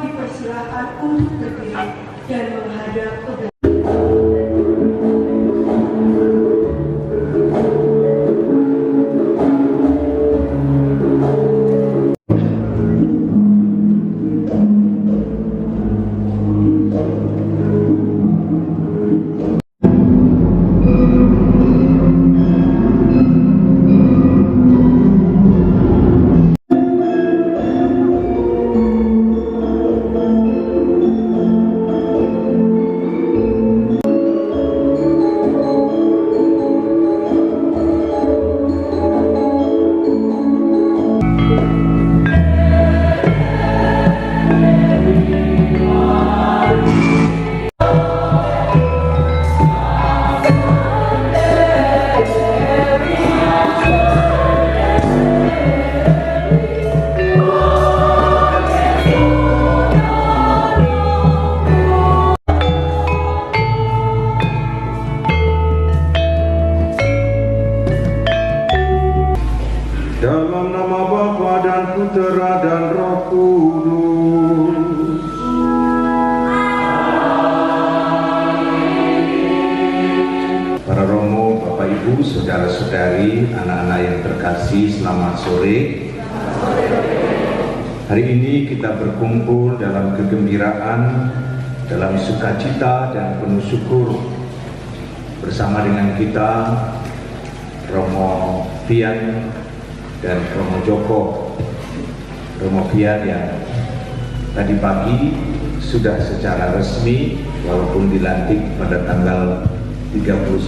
dipersilakan untuk berdiri dan menghadap ke belakang. Dalam nama Bapa dan Putera dan Roh Kudus. Para romo, Bapak Ibu, saudara-saudari, anak-anak yang terkasih, selamat sore. Hari ini kita berkumpul dalam kegembiraan, dalam sukacita dan penuh syukur bersama dengan kita Romo Pian dan Romo Joko. Romo Pian yang tadi pagi sudah secara resmi walaupun dilantik pada tanggal 31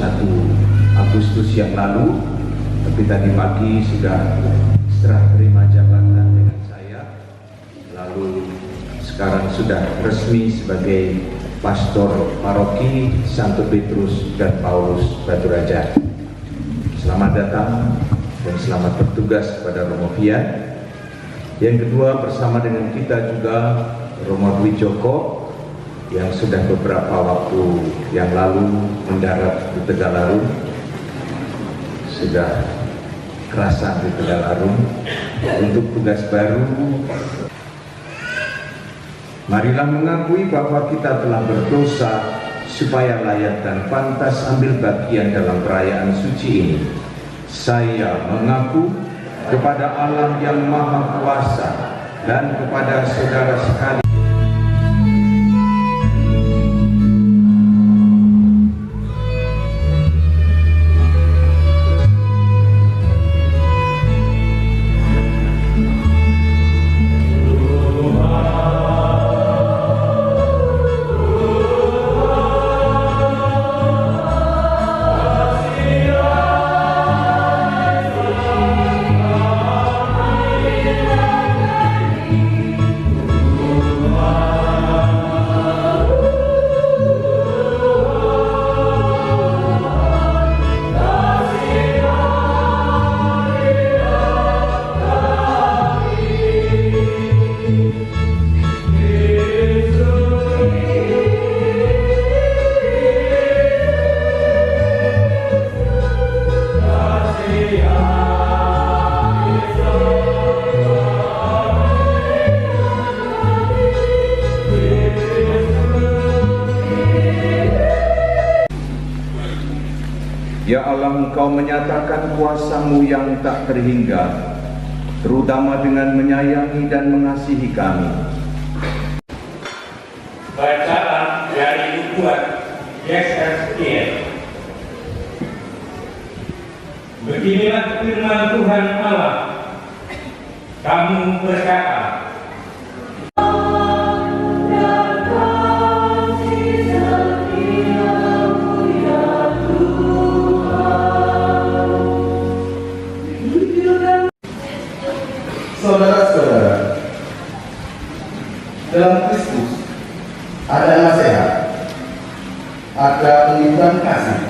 Agustus yang lalu, tapi tadi pagi sudah serah terima jabatan dengan saya, lalu sekarang sudah resmi sebagai Pastor Paroki Santo Petrus dan Paulus Batu Raja. Selamat datang dan selamat bertugas kepada Romo Pian. Yang kedua, bersama dengan kita juga Romo Dwi Joko yang sudah beberapa waktu yang lalu mendarat di Tegalarung, sudah kerasan di Tegalarung untuk tugas baru. Marilah mengakui bahwa kita telah berdosa supaya layak dan pantas ambil bagian dalam perayaan suci ini. Saya mengaku kepada Allah yang Maha Kuasa dan kepada saudara sekalian. Ya Allah, Engkau menyatakan kuasa-Mu yang tak terhingga, terutama dengan menyayangi dan mengasihi kami. Bacaan dari nubuat Yesaya. Beginilah firman Tuhan Allah, kamu berkata, saudara-saudara, dalam Kristus ada nasihat, ada pengibaran kasih.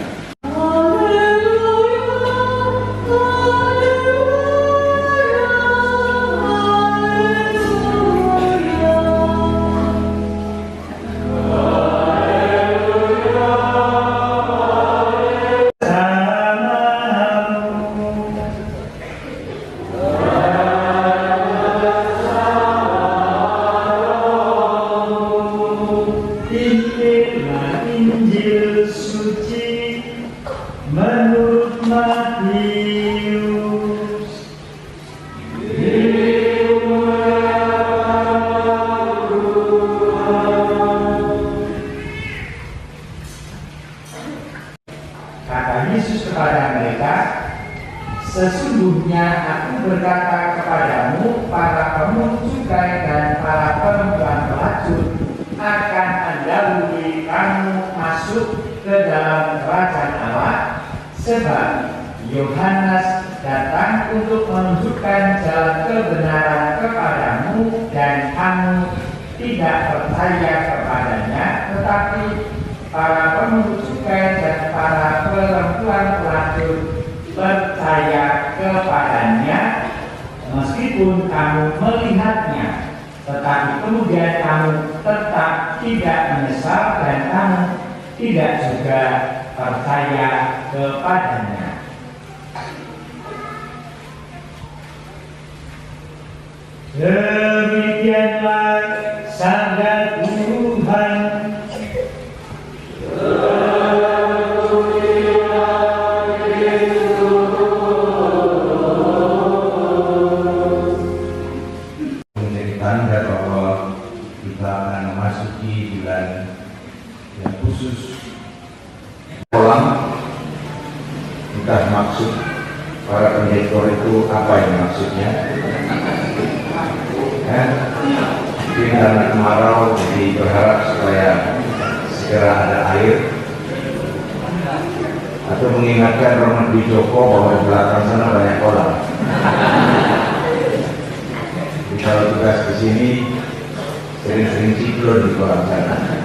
Sesungguhnya aku berkata kepadamu, para pemungut cukai dan para perempuan pelacur akan mendahului kamu masuk ke dalam kerajaan Allah, sebab Yohanes datang untuk menunjukkan jalan kebenaran kepadamu dan kamu tidak percaya kepadanya, tetapi para pemungut cukai dan para perempuan pelacur percaya kepadanya, meskipun kamu melihatnya, tetapi kemudian kamu tetap tidak menyesal dan kamu tidak juga percaya kepadanya. Demikianlah sabda Tuhan. Menjadi tanda bahwa kita akan memasuki bulan yang khusus. Kolam, entah maksud para pendekor itu apa yang maksudnya. Mungkin karena kemarau, jadi berharap supaya segera ada air, atau mengingatkan Romo Joko bahwa di belakang sana banyak kolam. Jadi kalau tugas di sini sering-sering ciklon di kolam sana.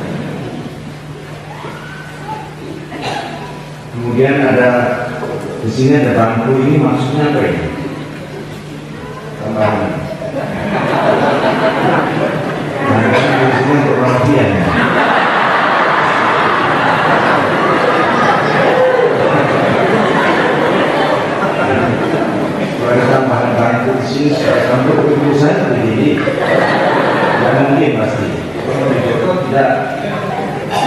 Kemudian ada di sini ada bangku, ini maksudnya apa ini? Tambahan. Nah, di sini untuk pengertian ya. Kalau ada tambahan bangku di sini supaya untuk urusan begini, tidak mungkin pasti. Kalau di Joko tidak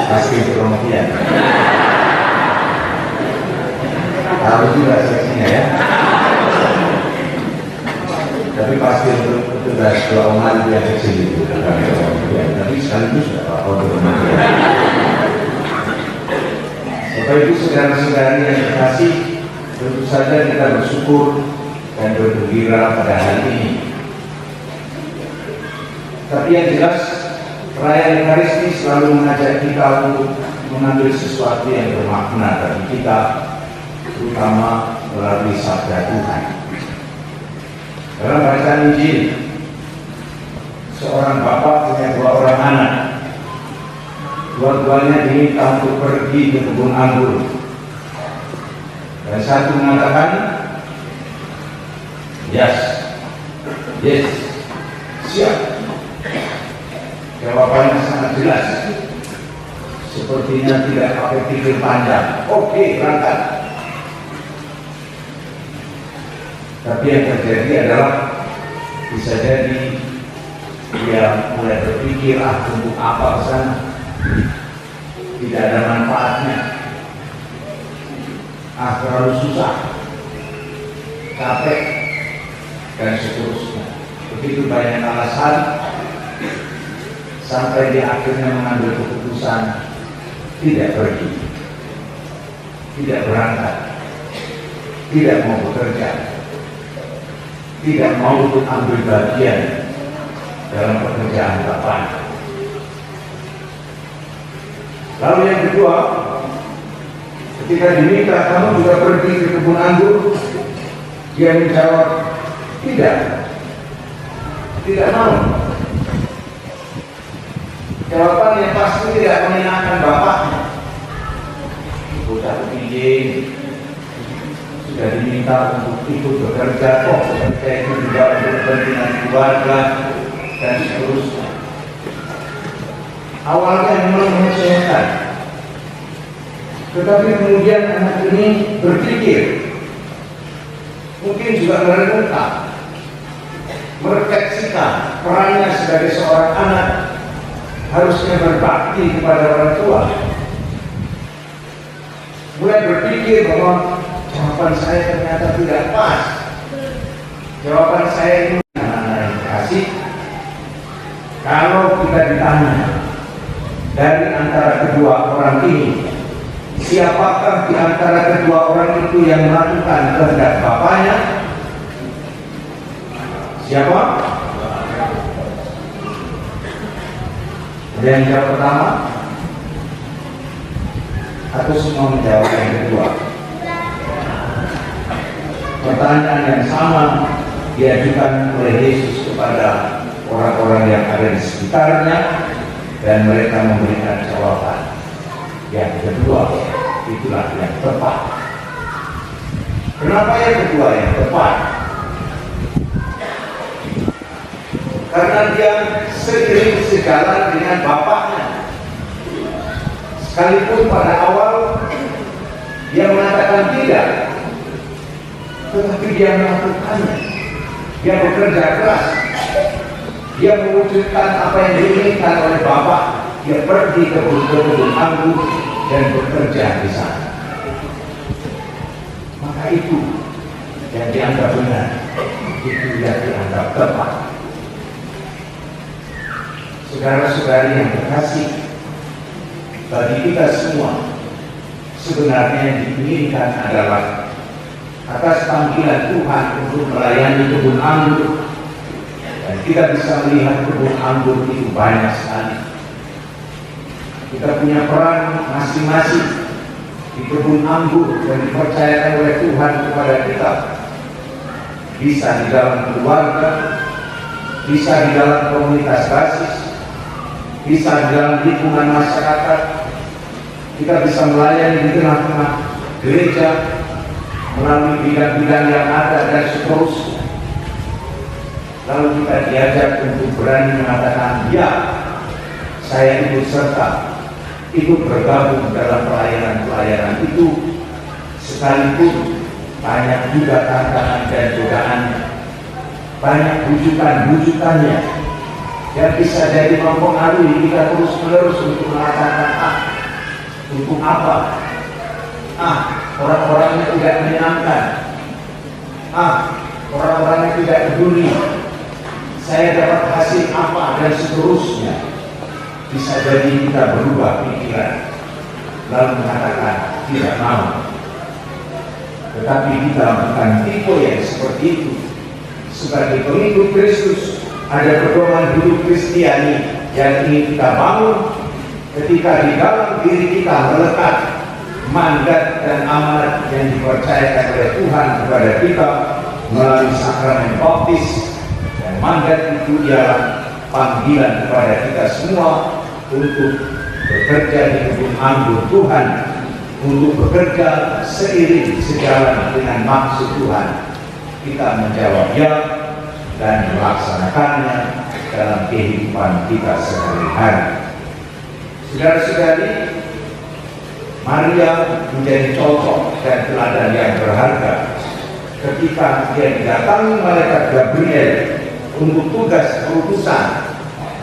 pasti untuk pengertian. Harus juga seksinya ya. Tapi pasti untuk tugas dua umat yang kecil itu. Tapi sekaligus tidak apa-apa untuk pengertian. Bapak Ibu saudara-saudari yang terkasih, tentu saja kita bersyukur dan bergembira pada hari ini. Tapi yang jelas, perayaan Ekaristi selalu mengajak kita untuk mengambil sesuatu yang bermakna bagi kita, terutama melalui sabda Tuhan. Dalam bacaan Injil, seorang bapak punya dua orang anak. Dua-duanya diminta untuk pergi ke kebun anggur. Dan satu mengatakan, yes, siap. Jawabannya sangat jelas. Sepertinya tidak pakai pikir panjang. Oke, berangkat. Tapi yang terjadi adalah bisa jadi dia mulai berpikir, untuk apa ke sana? Tidak ada manfaatnya. Terlalu susah, capek, dan seterusnya. Begitu banyak alasan sampai dia akhirnya mengambil keputusan tidak pergi, tidak berangkat, tidak mau bekerja, tidak mau untuk ambil bagian dalam pekerjaan Bapak. Lalu yang kedua, ketika diminta kamu juga pergi ke kebun anggur, dia menjawab tidak mau. Jawaban yang pasti tidak menyenangkan bapaknya. Bocah begini sudah diminta untuk ikut bekerja, bekerja itu juga untuk kepentingan keluarga dan seterusnya. Awalnya memang mengecewakan, tetapi kemudian anak ini berpikir, mungkin juga merenungkan, merefleksikan perannya sebagai seorang anak, harusnya berbakti kepada orang tua. Mulai berpikir bahwa jawaban saya ternyata tidak pas. Jawaban saya ini anak-anak yang kasih. Kalau kita ditanya dari antara kedua orang ini, Siapakah di antara kedua orang itu yang melakukan kehendak bapaknya? Siapa? Ada yang jawab pertama? Atau semua menjawab yang kedua? Pertanyaan yang sama diajukan oleh Yesus kepada orang-orang yang ada di sekitarnya, dan mereka memberikan jawaban yang kedua. Itulah yang tepat. Kenapa yang kedua yang tepat? Karena dia seiring sejalan dengan bapaknya. Sekalipun pada awal dia mengatakan tidak, tetapi dia melakukannya. Dia bekerja keras. Dia mewujudkan apa yang diinginkan oleh bapak. Dia pergi ke kebun anggur dan bekerja di sana. Maka itu yang dianggap benar, itu yang dianggap tepat. Saudara-saudari yang terkasih, bagi kita semua sebenarnya yang diinginkan adalah atas panggilan Tuhan untuk melayani kebun anggur, dan kita bisa melihat kebun anggur itu banyak sekali. Kita punya peran masing-masing di kebun anggur dan dipercayakan oleh Tuhan kepada kita. Bisa di dalam keluarga, bisa di dalam komunitas basis, bisa di dalam lingkungan masyarakat. Kita bisa melayani di tengah-tengah gereja melalui bidang-bidang yang ada dan seterusnya. Lalu kita diajak untuk berani mengatakan, ya, saya ikut serta, ikut bergabung dalam pelayanan-pelayanan itu, sekalipun banyak juga tantangan dan godaannya, banyak bujukan-bujukannya yang bisa jadi mempengaruhi kita terus-menerus untuk mengatakan, untuk apa? Orang-orangnya tidak menyenangkan. Orang-orangnya tidak peduli. Saya dapat hasil apa dan seterusnya. Bisa jadi kita berubah pikiran, lalu mengatakan tidak mau. Tetapi kita bukan tipe yang seperti itu. Sebagai pengikut Kristus, ada pedoman hidup Kristiani yang ingin kita bangun. Ketika di dalam diri kita melekat mandat dan amanat yang dipercayakan oleh Tuhan kepada kita melalui sakramen baptis, dan mandat itu ialah panggilan kepada kita semua untuk bekerja di kebun anggur Tuhan, untuk bekerja seiring sejalan dengan maksud Tuhan. Kita menjawab ya dan melaksanakannya dalam kehidupan kita sehari-hari. Saudara-saudari, Maria menjadi contoh dan teladan yang berharga ketika dia didatangi malaikat Gabriel untuk tugas perutusan,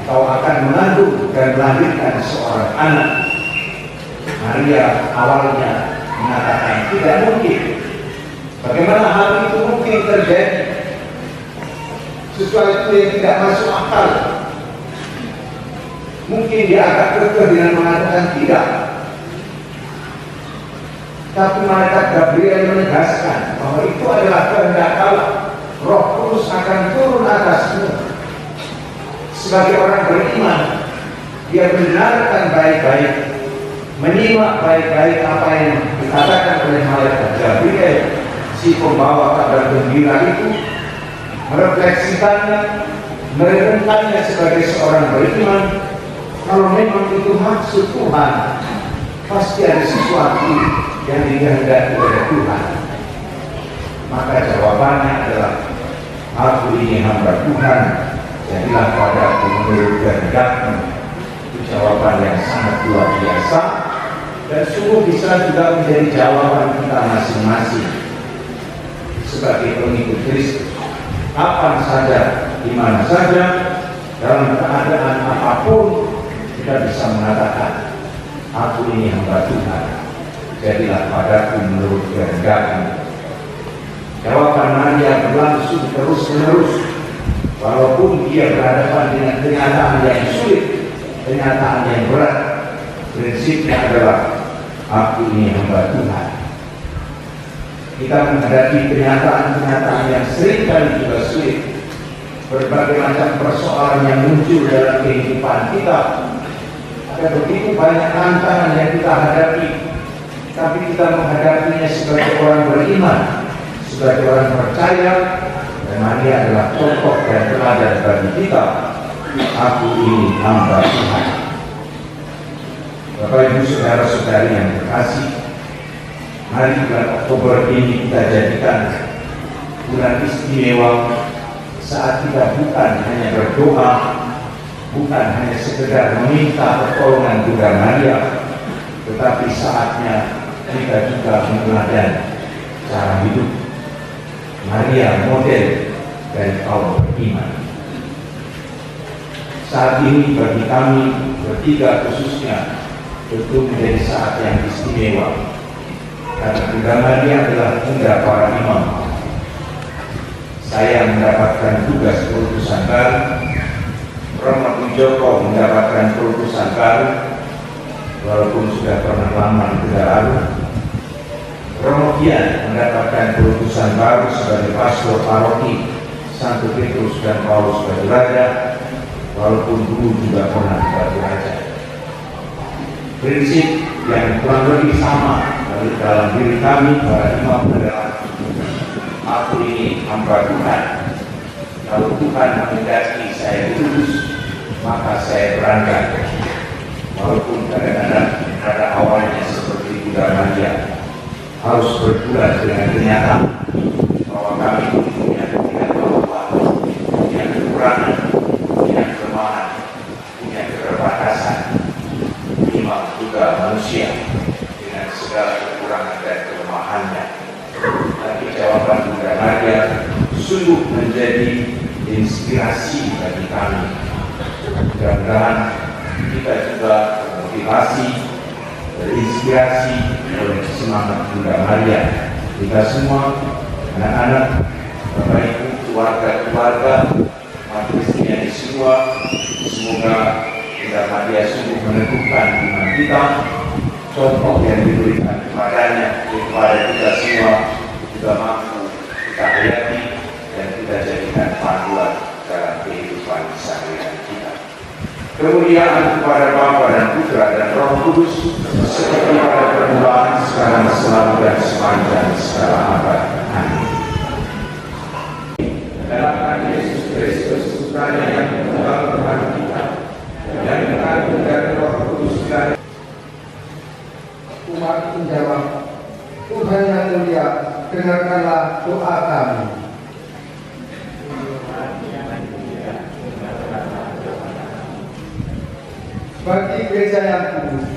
kau akan mengandung dan melahirkan seorang anak. Maria awalnya mengatakan tidak mungkin. Bagaimana hal itu mungkin terjadi? Sesuatu yang tidak masuk akal. Mungkin dia agak kekeh dengan mengatakan tidak. Tapi malaikat Gabriel menegaskan bahwa itu adalah kehendak Allah. Roh Kudus akan turun atasmu. Sebagai orang beriman, dia mendengarkan baik-baik, menyimak baik-baik apa yang dikatakan oleh malaikat Gabriel, si pembawa kabar gembira itu, merefleksikannya, merenungkannya sebagai seorang beriman. Kalau memang itu maksud Tuhan, pasti ada sesuatu yang dikehendaki oleh Tuhan. Maka jawabannya adalah, aku ini hamba Tuhan, jadilah padaku menurut kehendak-Mu. Itu jawaban yang sangat luar biasa, dan sungguh bisa juga menjadi jawaban kita masing-masing sebagai pengikut Kristus. Kapan saja, di mana saja, dalam keadaan apapun, kita bisa mengatakan, aku ini hamba Tuhan, jadilah padaku menurut kehendak-Mu. Jawaban Maria berlangsung terus-menerus, walaupun dia berhadapan dengan kenyataan yang sulit, kenyataan yang berat. Prinsipnya adalah aku ini hamba Tuhan. Kita menghadapi kenyataan-kenyataan yang seringkali juga sulit. Berbagai macam persoalan yang muncul dalam kehidupan kita. Ada begitu banyak tantangan yang kita hadapi, tapi kita menghadapinya sebagai orang beriman, sebagai orang percaya, dan Maria adalah contoh dan teladan bagi kita. Aku ini hamba Tuhan. Bapak Ibu saudara-saudari yang terkasih, mari bulan Oktober ini kita jadikan bulan istimewa saat kita bukan hanya berdoa, bukan hanya sekedar meminta pertolongan Bunda Maria, tetapi saatnya kita juga meneladani cara hidup Maria, model dari kaum beriman. Saat ini bagi kami bertiga khususnya tentu menjadi saat yang istimewa, karena Bunda Maria adalah bunda para imam. Saya mendapatkan tugas perutusan baru, Romo Joko mendapatkan perutusan baru, walaupun sudah pernah lama tidak lalu. Romo Kian mendapatkan perutusan baru sebagai pastor paroki Santo Petrus dan Paulus Batu Raja, walaupun dulu juga pernah di Batu Raja. Prinsip yang kurang lebih sama dalam diri kami para imam adalah aku ini hamba Tuhan. Kalau Tuhan menghendaki saya lulus, maka saya berangkat. Walaupun kadang-kadang pada awalnya seperti Bunda Maria harus berbulan dengan kenyataan bahwa kami punya ketidakmampuan, punya kekurangan, punya kelemahan, punya keterbatasan. Imam juga manusia dengan segala kekurangan dan kelemahannya. Tapi jawaban Bunda Maria sungguh menjadi inspirasi bagi kami. Mudah-mudahan kita juga termotivasi, terinspirasi oleh semangat Bunda Maria. Kita semua, anak-anak, Bapak Ibu, keluarga-keluarga, umat Kristiani semua, semoga Bunda Maria sungguh meneguhkan iman kita. Contoh yang diberikan kepadanya kepada kita semua juga mampu kita hayati dan kita jadikan panduan dalam kehidupan sehari-hari kita. Kemuliaan kepada Bapa dan Putra dan Roh Kudus seperti pada permulaan, sekarang, selalu dan sepanjang segala abad. Amin. Dalam Yesus Kristus, Putranya yang tunggal Tuhan kita, yang mengandung dari Roh Kudus dan umat menjawab, Tuhan yang mulia, dengarkanlah doa kami. Bagi gereja yang kudus,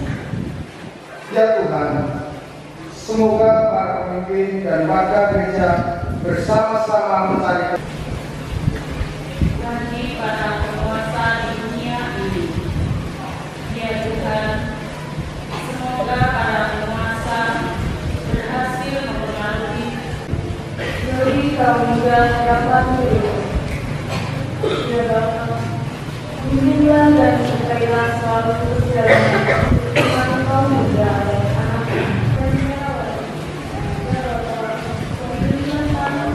ya Tuhan, semoga para pemimpin dan warga gereja bersama-sama mencari bagi para penguasa di dunia ini. Ya Tuhan, semoga para penguasa berhasil mempengaruhi dari kaum muda dapat hidup. Ya Bapa, bimbinglah dan berkailah selalu berjalan dengan kaum muda dan anak-anak dan merawat. Ya Bapa, pemberian para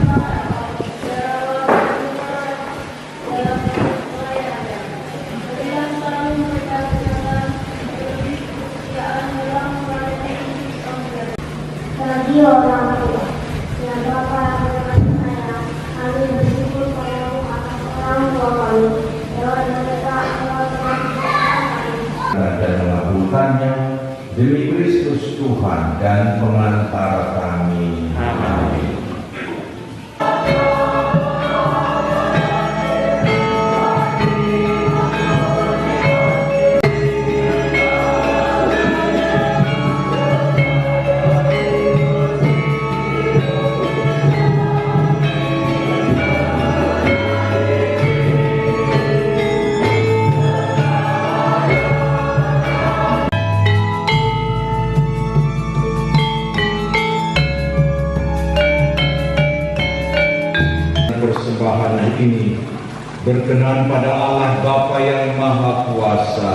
dalam pelayanan, berilah selalu mereka kesehatan, lebih kesetiaan dalam melayani kaum muda. Bagi orang tua, ya Bapa dengan saya, kami bersyukur padamu atas orang tua kami, lewat mereka dan melakukannya demi Kristus Tuhan dan pengantara kami. Amin. Persembahan ini berkenan pada Allah Bapa yang Maha Kuasa.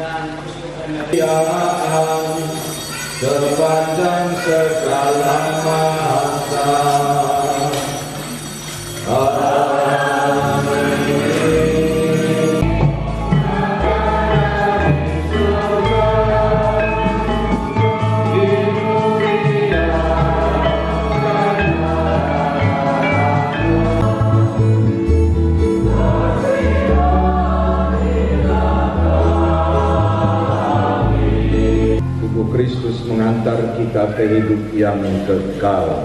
dan persekutuan sepanjang segala masa. Kristus mengantar kita ke hidup yang kekal.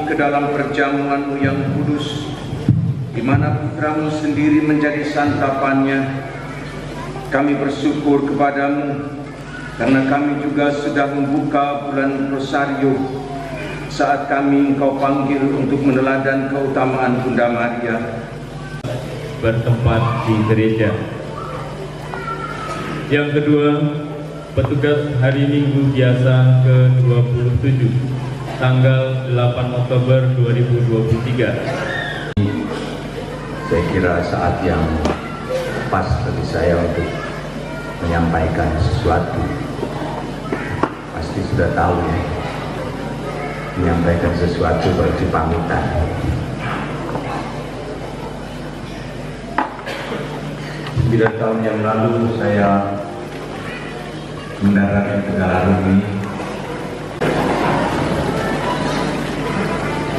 Ke dalam perjamuan-Mu yang kudus, di mana Putra-Mu sendiri menjadi santapannya. Kami bersyukur kepada-Mu karena kami juga sudah membuka bulan Rosario saat kami Engkau panggil untuk meneladan keutamaan Bunda Maria bertempat di gereja. Yang kedua, petugas hari Minggu biasa ke-27 tanggal 8 Oktober 2023. Saya kira saat yang pas bagi saya untuk menyampaikan sesuatu. Pasti sudah tahu ya, menyampaikan sesuatu berarti pamitan. Sembilan tahun yang lalu saya mendarat di Tegalarung ini.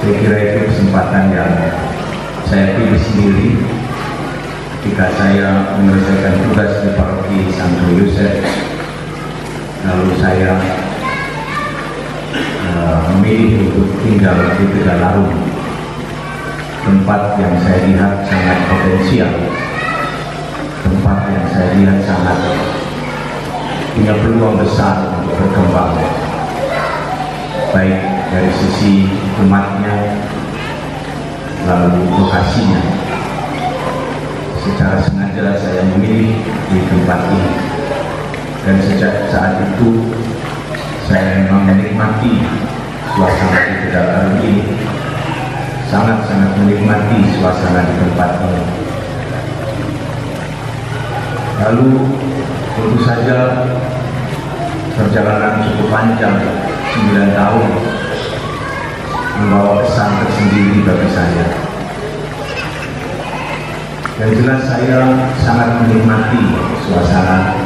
Saya kira itu kesempatan yang saya pilih sendiri ketika saya menyelesaikan tugas di paroki Santo Yosef. Lalu saya memilih untuk tinggal di Tegalarung, tempat yang saya lihat sangat potensial, tempat yang saya lihat sangat punya peluang besar untuk berkembang, baik dari sisi umatnya, lalu lokasinya. Secara sengaja saya memilih di tempat ini, dan sejak saat itu saya memang menikmati suasana di Tegalarung ini, sangat-sangat menikmati suasana di tempat ini. Lalu tentu saja perjalanan cukup panjang, 9 tahun, membawa kesan tersendiri bagi saya. Yang jelas saya sangat menikmati suasana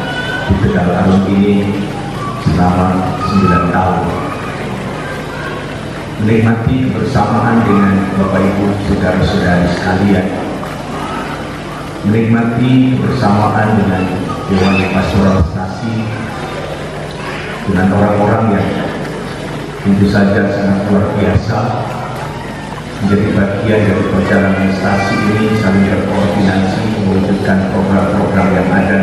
di Tegalarung ini selama 9 tahun. Menikmati kebersamaan dengan Bapak Ibu saudara-saudari sekalian. Menikmati kebersamaan dengan Dewan Pastoral Stasi, dengan orang-orang yang tentu saja sangat luar biasa, menjadi bagian dari perjalanan instansi ini, saling berkoordinasi mewujudkan program-program yang ada,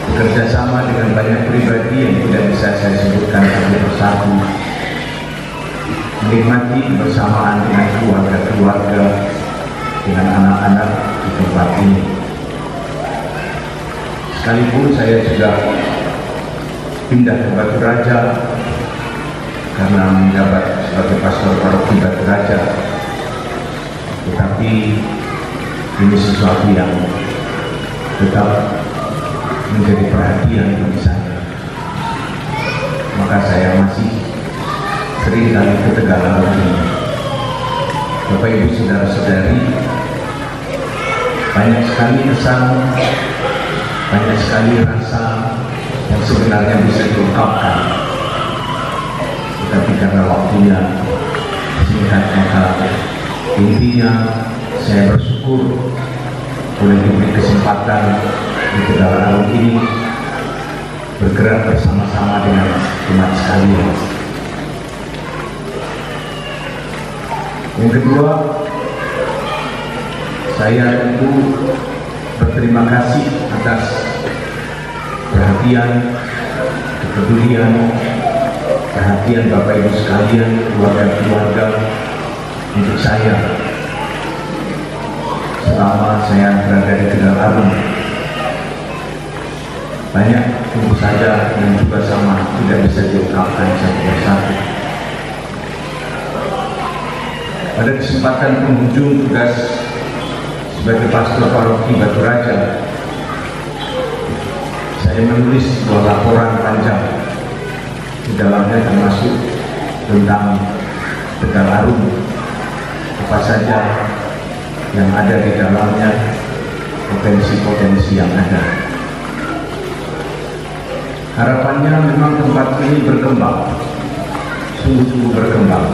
bekerja sama dengan banyak pribadi yang tidak bisa saya sebutkan satu persatu, menikmati kebersamaan dengan keluarga-keluarga, dengan anak-anak di tempat ini. Sekalipun saya juga pindah ke Batu Raja karena menjabat sebagai pastor paroki Batu Raja, tetapi ini sesuatu yang tetap menjadi perhatian bagi saya. Maka saya masih sering kali ke Tegalan ini. Bapak Ibu saudara-saudari, banyak sekali kesan, banyak sekali rasa yang sebenarnya bisa diungkapkan, tetapi karena waktunya singkat, maka intinya saya bersyukur boleh diberi kesempatan di Tegalan Arum ini bergerak bersama-sama dengan umat sekalian. Yang kedua, saya tentu berterima kasih atas perhatian, kepedulian, perhatian Bapak Ibu sekalian, keluarga-keluarga untuk saya selama saya berada di Tegalan Arum. Banyak tentu saja yang juga sama tidak bisa diungkapkan satu persatu. Pada kesempatan penghujung tugas sebagai pastor paroki Batu Raja, saya menulis sebuah laporan panjang, di dalamnya termasuk tentang Tegalan Arum, apa saja yang ada di dalamnya, potensi-potensi yang ada. Harapannya memang tempat ini berkembang, sungguh-sungguh berkembang.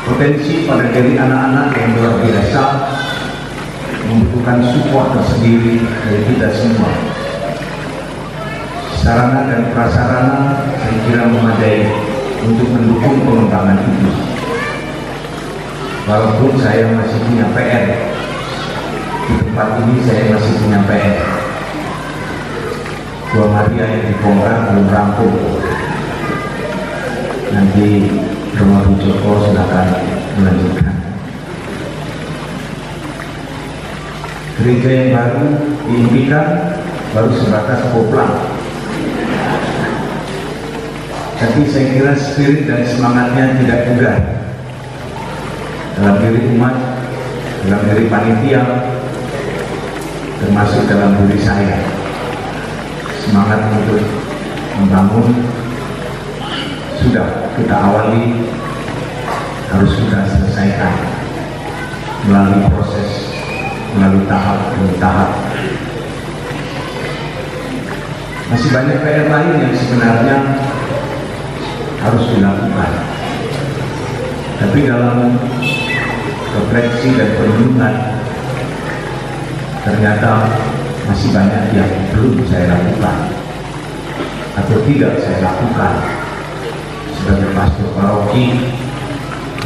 Potensi pada diri anak-anak yang luar biasa, membutuhkan support tersendiri dari kita semua. Sarana dan prasarana saya kira memadai untuk mendukung pengembangan itu. Walaupun saya masih punya PR, di tempat ini saya masih punya PR. Gua Maria yang dibongkar belum rampung. Nanti Rumah Bu Joko silakan melanjutkan. Gereja yang baru diimpikan baru sebatas koplang. Tapi saya kira spirit dan semangatnya tidak pudar dalam diri umat, dalam diri panitia, termasuk dalam diri saya. Semangat untuk membangun sudah kita awali, harus kita selesaikan melalui proses, melalui tahap demi tahap. Masih banyak PR lain yang sebenarnya harus dilakukan, tapi dalam refleksi dan perenungan ternyata masih banyak yang belum saya lakukan atau tidak saya lakukan sebagai pastor paroki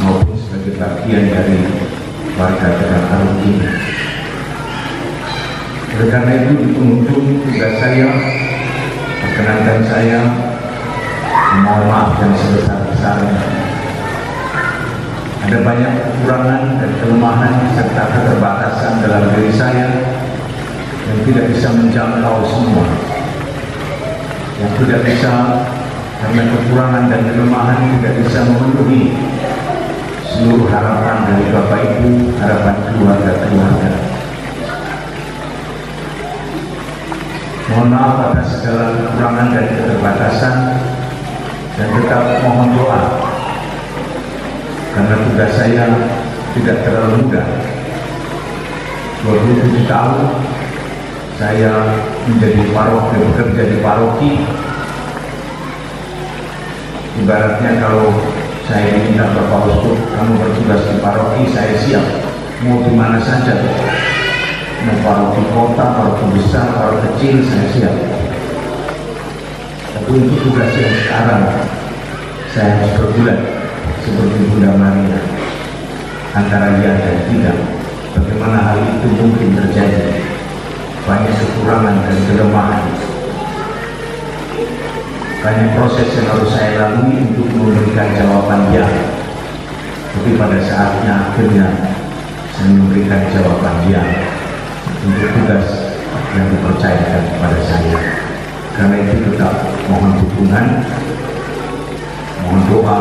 maupun sebagai bagian dari warga Tegalan Arum ini. Oleh karena itu, di penghujung tugas saya, perkenankan saya mohon maaf yang sebesar-besarnya. Ada banyak kekurangan dan kelemahan serta keterbatasan dalam diri saya yang tidak bisa menjangkau semua, yang tidak bisa karena kekurangan dan kelemahan tidak bisa memenuhi seluruh harapan dari Bapak Ibu, harapan keluarga-keluarga. Mohon maaf atas segala kekurangan dan keterbatasan, dan tetap mohon doa karena tugas saya tidak terlalu mudah. 27 tahun saya menjadi paroki, bekerja di paroki. Ibaratnya kalau saya diminta Bapak Uskup, kamu bertugas di paroki, saya siap, mau di mana saja, mau paroki kota, paroki besar, paroki kecil, saya siap. Tapi untuk tugas yang sekarang saya harus berbulan seperti Bunda Maria antara ya dan tidak. Bagaimana hal itu mungkin terjadi? Banyak kekurangan dan kelemahan. Banyak proses yang harus saya lalui untuk memberikan jawaban ya. Tapi pada saatnya akhirnya saya memberikan jawaban ya untuk tugas yang dipercayakan kepada saya. Karena itu tetap mohon dukungan, mohon doa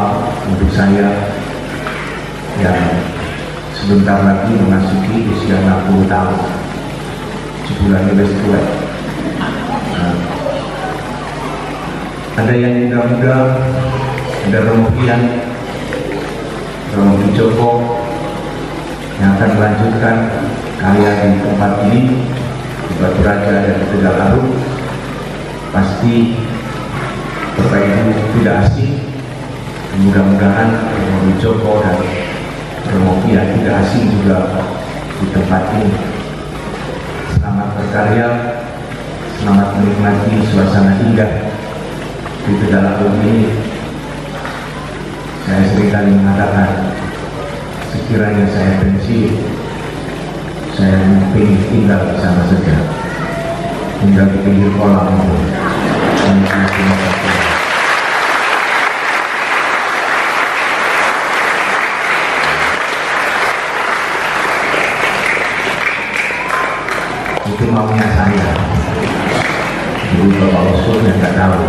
untuk saya yang sebentar lagi memasuki usia 60 tahun. Sebulan lebih tua. Ada yang muda-muda, ada Romo Pian, Romo Joko yang akan melanjutkan karya di tempat ini di Batu Raja dan di Tegallaru. Pasti Bapak Ibu tidak asing. Mudah-mudahan Romo Joko dan Romo Pian tidak asing juga di tempat ini. Selamat berkarya, selamat menikmati suasana indah di Tegallaru ini. Saya seringkali mengatakan, sekiranya saya pensiun, saya ingin tinggal di sana saja, tinggal di pinggir kolam itu. Itu maunya saya. Ibu Bapak Usul yang nggak tahu.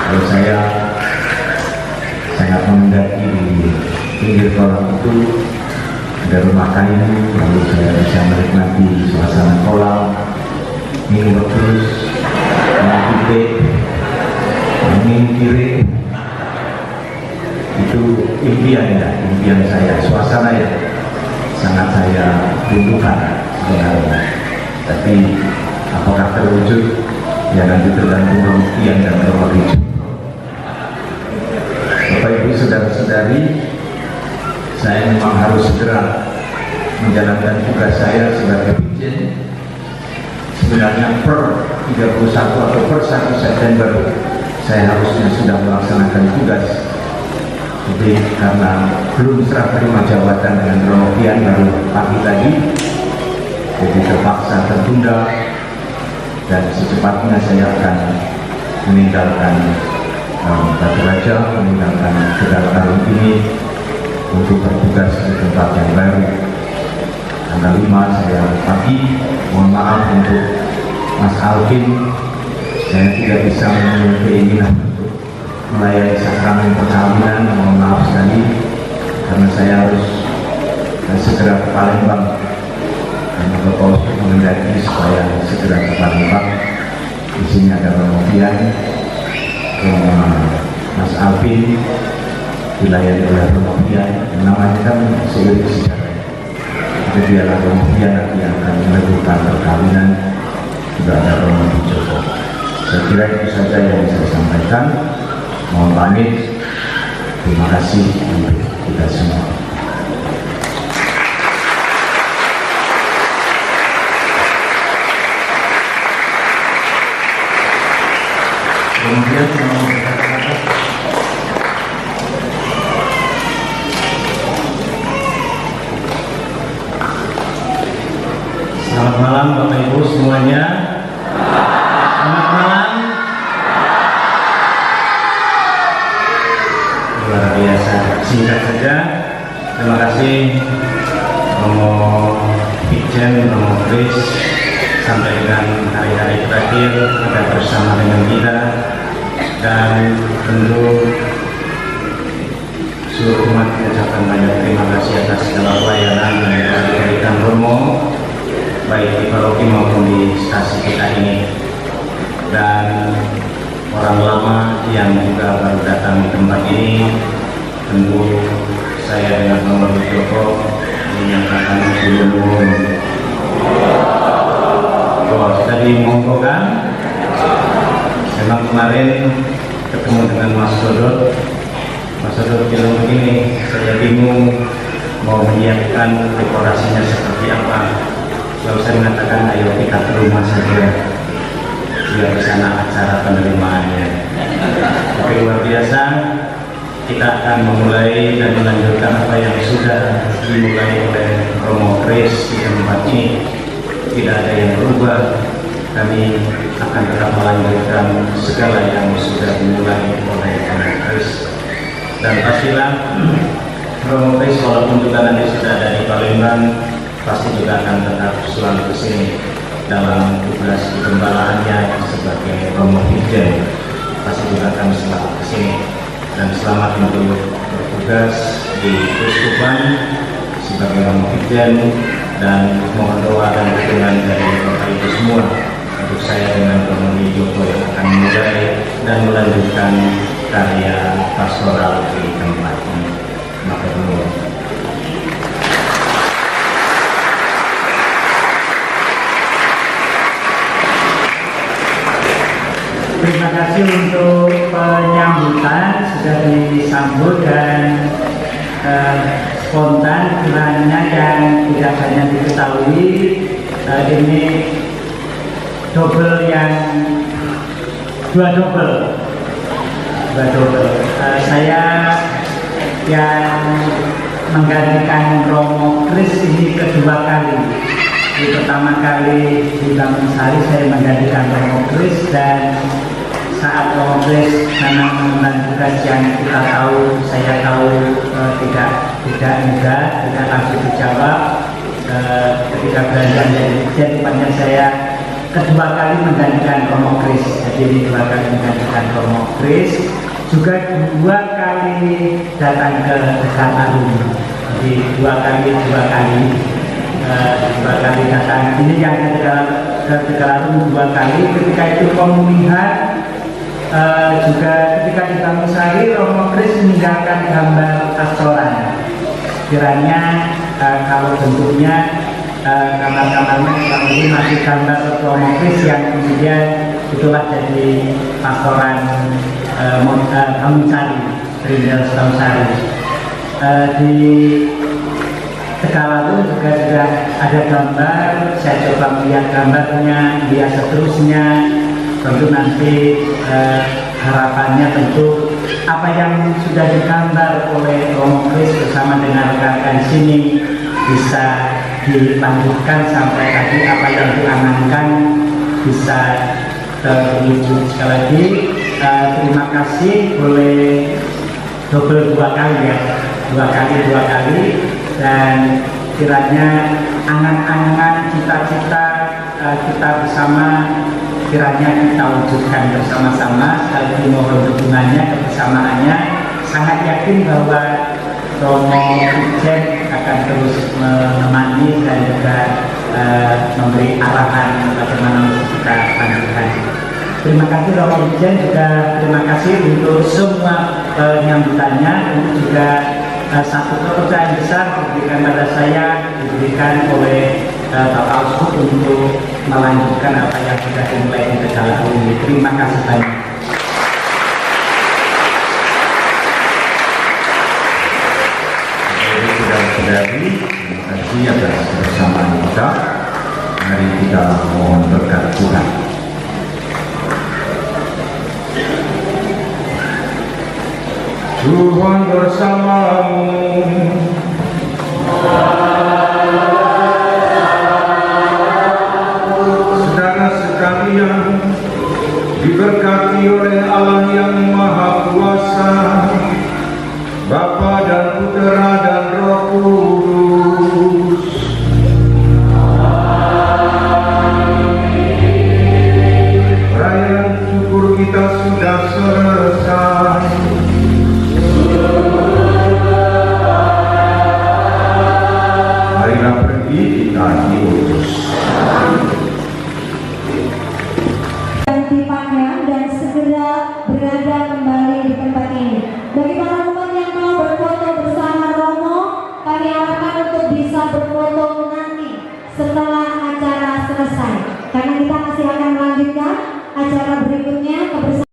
Kalau saya sangat mendaki di pinggir kolam itu, ada rumah kayu, lalu saya bisa menikmati suasana kolam, minum terus, minum teh, minum kiri. Itu impian saya, suasana yang sangat saya butuhkan sebenarnya. Tapi apakah terwujud? Ya nanti tergantung pembuktian dan terwujud. Bapak Ibu saudara-saudari, saya memang harus segera menjalankan tugas saya sebagai Pijen. Sebenarnya per 31 atau per 1 September saya harusnya sudah melaksanakan tugas. Jadi karena belum serah terima jabatan dengan Romo Pian baru pagi tadi, jadi terpaksa tertunda dan secepatnya saya akan meninggalkan Batu Raja, meninggalkan Tegallaru ini untuk bertugas di tempat yang baru. Tanggal 5 saya pagi, mohon maaf untuk Mas Alvin, saya tidak bisa memenuhi keinginan untuk melayani sakramen perkawinan, mohon maaf sekali, karena saya harus segera ke Palembang. Karena Bapak Usul mengendaki supaya segera ke Palembang. Di sini ada Romo Pian, Mas Alvin, dilayani oleh Romo Pian, yang namanya kan seiring sejarah. Jadi adalah Romo Pian nanti yang akan melakukan perkawinan, juga ada Romo Joko. Saya kira itu saja yang bisa saya sampaikan. Mohon pamit. Terima kasih untuk kita semua. Kemudian selamat malam Bapak Ibu semuanya. Selamat malam. Luar biasa, singkat saja. Terima kasih Romo Pijen, Romo Kris, sampai dengan hari-hari terakhir ada bersama dengan kita, dan tentu seluruh umat mengucapkan banyak terima kasih atas segala pelayanan yang diberikan Romo, baik di paroki maupun di stasi kita ini. Dan orang lama yang juga baru datang di tempat ini, tentu saya dengan Romo Joko menyatakan dulu. Tadi mengumumkan, memang kemarin ketemu dengan Mas Dodot bilang begini, saya bingung mau menyiapkan dekorasinya seperti apa. Lalu saya mengatakan, ayo kita ke rumah saja, biar di sana acara penerimaannya. Tapi luar biasa, kita akan memulai dan melanjutkan apa yang sudah dimulai oleh Romo Kris di tempat ini. Tidak ada yang berubah. Kami akan tetap melanjutkan segala yang sudah dimulai oleh Romo Kris. Dan pastilah Romo Kris walaupun juga nanti sudah ada di Palembang, pasti juga akan tetap selalu ke sini dalam tugas kegembalaannya sebagai Romo Hidden. Pasti juga akan selalu ke sini. Dan selamat untuk bertugas di Keuskupan sebagai Romo Hidden, dan mohon doa dan dukungan dari Bapak Ibu semua untuk saya dengan Romo Joko yang akan memulai dan melanjutkan karya pastoral di tempat ini. Maka dulu. Terima kasih untuk penyambutan, sudah disambut dan spontan. Kiranya yang tidak banyak diketahui, ini double yang dua double. Saya yang menggantikan Romo Kris ini kedua kali. Di pertama kali di Bangun Sari saya menggantikan Romo Kris, dan saat Romo Kris memang mengemban tugas yang kita tahu, saya tahu tidak mudah, tidak langsung dijawab. Ketika belajar jadi panjang, saya kedua kali menggantikan Romo Kris. Jadi ini dua kali menggantikan Romo Kris, juga dua kali datang ke Tegalarung. Jadi dua kali datang. Ini yang ke Tegalarung dua kali. Ketika itu pemulihan, juga ketika di Bangun Sari, Romo Kris meninggalkan gambar pastoran. Kiranya kalau bentuknya kamar-kamarnya kurang lebih masih gambar Romo Kris yang kemudian itulah jadi pastoran Bangun Sari, Rindel Sari. Di Tegalarung juga sudah ada gambar. Saya coba melihat gambarnya, lihat seterusnya. Tentu nanti harapannya tentu apa yang sudah digambar oleh Romo Kris bersama dengan rekan-rekan di sini bisa dilanjutkan sampai tadi apa yang diangankan bisa terwujud. Sekali lagi terima kasih, boleh double dua kali ya, dua kali, dan kiranya angan-angan cita-cita kita bersama kiranya kita wujudkan bersama-sama. Sekali lagi mohon dukungannya, kebersamaannya. Sangat yakin bahwa Romo Hidden akan terus menemani dan juga memberi arahan bagaimana kita lanjutkan. Terima kasih Romo Hidden, juga terima kasih untuk semua penyambutannya. Ini juga satu kepercayaan besar diberikan pada saya, diberikan oleh Bapak Uskup untuk melanjutkan apa yang sudah dimulai di Tegalarung ini. Terima kasih banyak. Saudara-saudari, terima kasih atas kebersamaan kita. Mari kita mohon berkat Tuhan. Tuhan bersamamu. Saudara sekalian, diberkati oleh Allah yang Maha Kuasa, Bapa dan Putera dan Roh Kudus. Perayaan syukur kita sudah selesai. Marilah pergi, kita diutus. Ganti pakaian dan segera berada kembali di tempat ini. Bagi para umat yang mau berfoto bersama Romo, kami harapkan untuk bisa berfoto nanti setelah acara selesai, karena kita masih akan melanjutkan acara berikutnya kebersamaan.